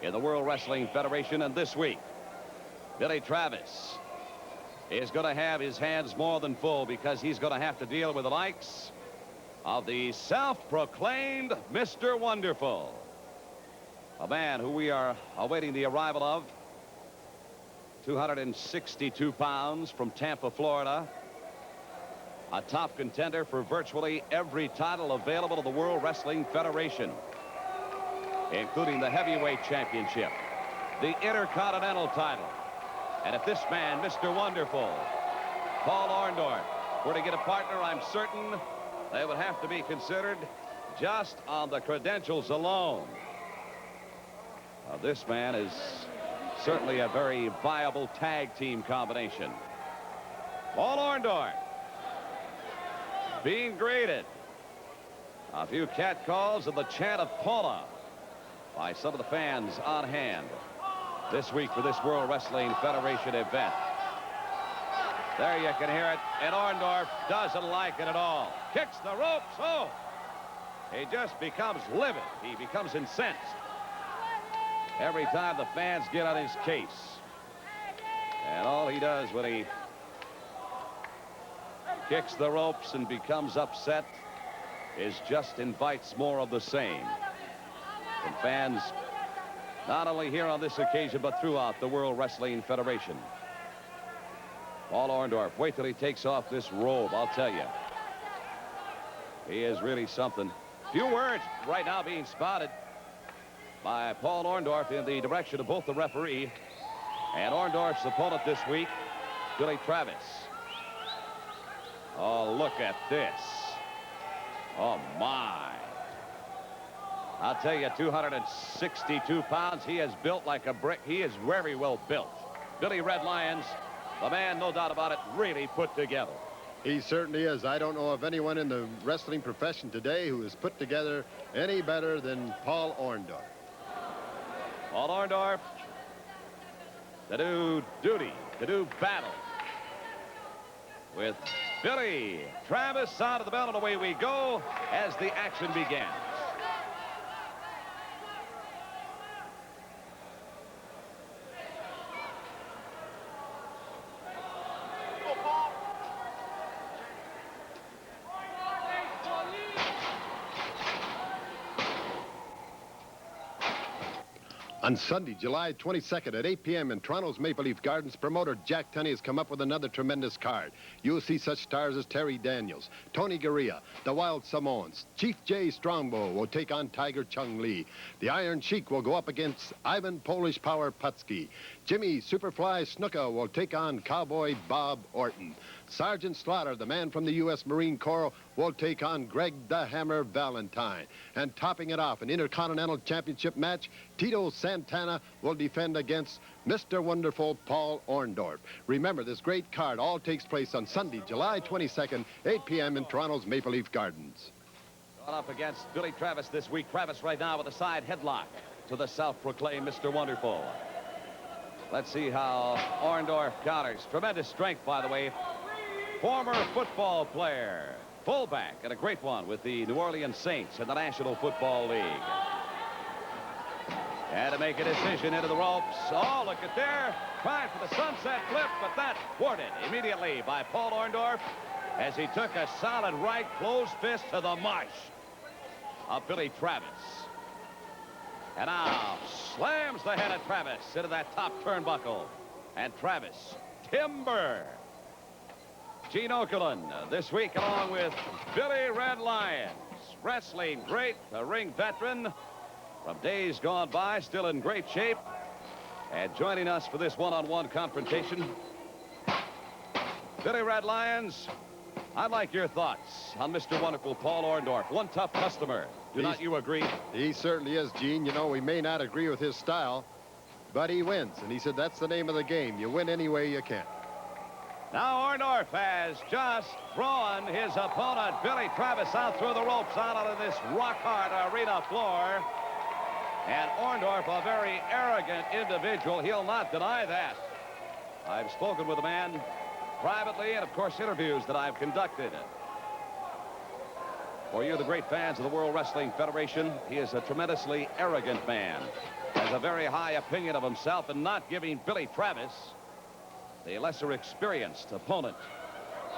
in the World Wrestling Federation. And this week, Billy Travis is going to have his hands more than full, because he's going to have to deal with the likes of the self-proclaimed Mr. Wonderful, a man who we are awaiting the arrival of, 262 pounds, from Tampa, Florida, a top contender for virtually every title available to the World Wrestling Federation, including the heavyweight championship, the Intercontinental title. And if this man, Mr. Wonderful, Paul Orndorff, were to get a partner, I'm certain they would have to be considered just on the credentials alone. This man is certainly a very viable tag team combination. Paul Orndorff being greeted. A few catcalls and the chant of Paula by some of the fans on hand this week for this World Wrestling Federation event. There you can hear it, and Orndorff doesn't like it at all. Kicks the ropes. Oh, he just becomes livid. He becomes incensed every time the fans get on his case. And all he does when he kicks the ropes and becomes upset is just invites more of the same from fans, not only here on this occasion, but throughout the World Wrestling Federation. Paul Orndorff, wait till he takes off this robe, I'll tell you. He is really something. Few words right now being spotted by Paul Orndorff in the direction of both the referee and Orndorff's opponent this week, Billy Travis. Oh, look at this. Oh, my. I'll tell you, 262 pounds. He is built like a brick. He is very well built. Billy Red Lyons, the man, no doubt about it, really put together. He certainly is. I don't know of anyone in the wrestling profession today who is put together any better than Paul Orndorff. Paul Orndorff to do duty, to do battle with Billy Travis out of the bell, and away we go as the action begins. On Sunday, July 22nd at 8 p.m. in Toronto's Maple Leaf Gardens, promoter Jack Tunney has come up with another tremendous card. You'll see such stars as Terry Daniels, Tony Garea, the Wild Samoans. Chief Jay Strongbow will take on Tiger Chung Lee. The Iron Sheik will go up against Ivan Polish Power Putski. Jimmy Superfly Snuka will take on Cowboy Bob Orton. Sergeant Slaughter, the man from the U.S. Marine Corps, will take on Greg the Hammer Valentine. And topping it off, an Intercontinental Championship match, Tito Santana will defend against Mr. Wonderful Paul Orndorff. Remember, this great card all takes place on Sunday, July 22nd, 8 p.m. in Toronto's Maple Leaf Gardens. Going up against Billy Travis this week. Travis right now with a side headlock to the self-proclaimed Mr. Wonderful. Let's see how Orndorff counters. Tremendous strength, by the way. Former football player, fullback, and a great one with the New Orleans Saints in the National Football League. And to make a decision into the ropes. Oh, look at there. Trying for the sunset flip, but that's thwarted immediately by Paul Orndorff as he took a solid right closed fist to the mush of Billy Travis. And now slams the head of Travis into that top turnbuckle. And Travis, timber. Gene Okerlund this week along with Billy Red Lyons. Wrestling great, a ring veteran from days gone by, still in great shape. And joining us for this one-on-one confrontation, Billy Red Lyons, I'd like your thoughts on Mr. Wonderful Paul Orndorff. One tough customer. Do not you agree? He certainly is, Gene. You know, we may not agree with his style, but he wins. And he said that's the name of the game. You win any way you can. Now Orndorff has just thrown his opponent, Billy Travis, out through the ropes, out onto this rock-hard arena floor. And Orndorff, a very arrogant individual. He'll not deny that. I've spoken with the man privately and, of course, interviews that I've conducted. For you, the great fans of the World Wrestling Federation, he is a tremendously arrogant man. As a very high opinion of himself and not giving Billy Travis, the lesser experienced opponent,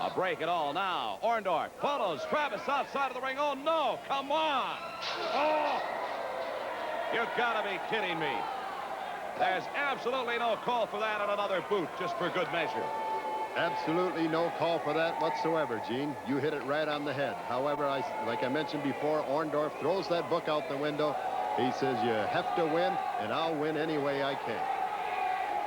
a break at all. Now Orndorff follows Travis outside of the ring. Oh no, come on. Oh, you've got to be kidding me. There's absolutely no call for that on another boot, just for good measure. Absolutely no call for that whatsoever, Gene. You hit it right on the head. However, like I mentioned before, Orndorff throws that book out the window. He says, you have to win, and I'll win any way I can.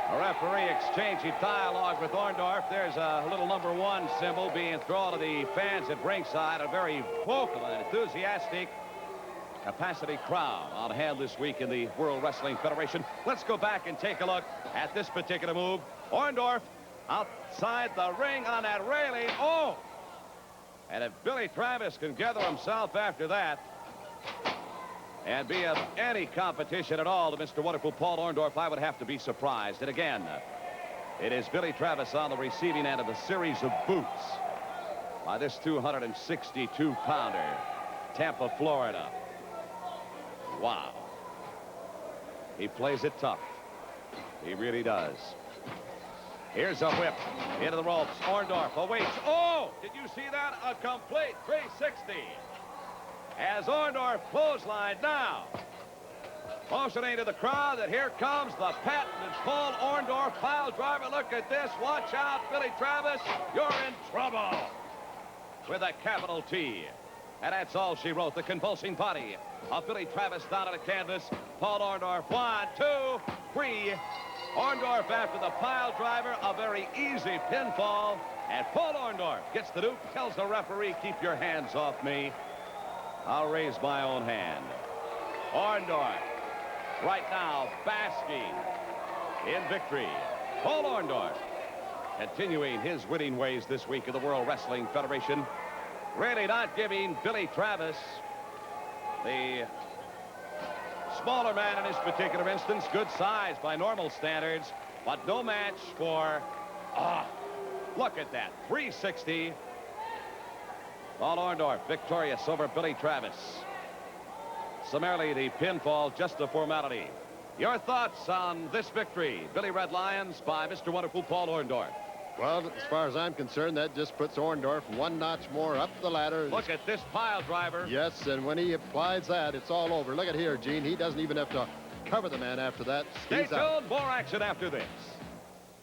A referee exchanging dialogue with Orndorff. There's a little #1 symbol being thrown to the fans at ringside. A very vocal and enthusiastic capacity crowd on hand this week in the World Wrestling Federation. Let's go back and take a look at this particular move. Orndorff outside the ring on that railing. Oh! And if Billy Travis can gather himself after that and be of any competition at all to Mr. Wonderful Paul Orndorff, I would have to be surprised. And again, it is Billy Travis on the receiving end of a series of boots by this 262-pounder, Tampa, Florida. Wow. He plays it tough. He really does. Here's a whip into the ropes. Orndorff awaits. Oh, did you see that? A complete 360. As Orndorff clothesline now. Motioning to the crowd that here comes the patented Paul Orndorff pile driver. Look at this. Watch out, Billy Travis. You're in trouble. With a capital T. And that's all she wrote. The convulsing body of Billy Travis down on the canvas. Paul Orndorff. 1, 2, 3. Orndorff after the pile driver. A very easy pinfall. And Paul Orndorff gets the dupe. Tells the referee, keep your hands off me. I'll raise my own hand. Orndorff right now basking in victory. Paul Orndorff continuing his winning ways this week in the World Wrestling Federation. Really not giving Billy Travis, the smaller man in this particular instance, good size by normal standards, but no match for, look at that, 360. Paul Orndorff victorious over Billy Travis. Summarily, the pinfall, just a formality. Your thoughts on this victory, Billy Red Lions, by Mr. Wonderful Paul Orndorff? Well, as far as I'm concerned, that just puts Orndorff one notch more up the ladder. Look at this pile driver. Yes, and when he applies that, it's all over. Look at here, Gene. He doesn't even have to cover the man after that. Stay tuned. More action after this.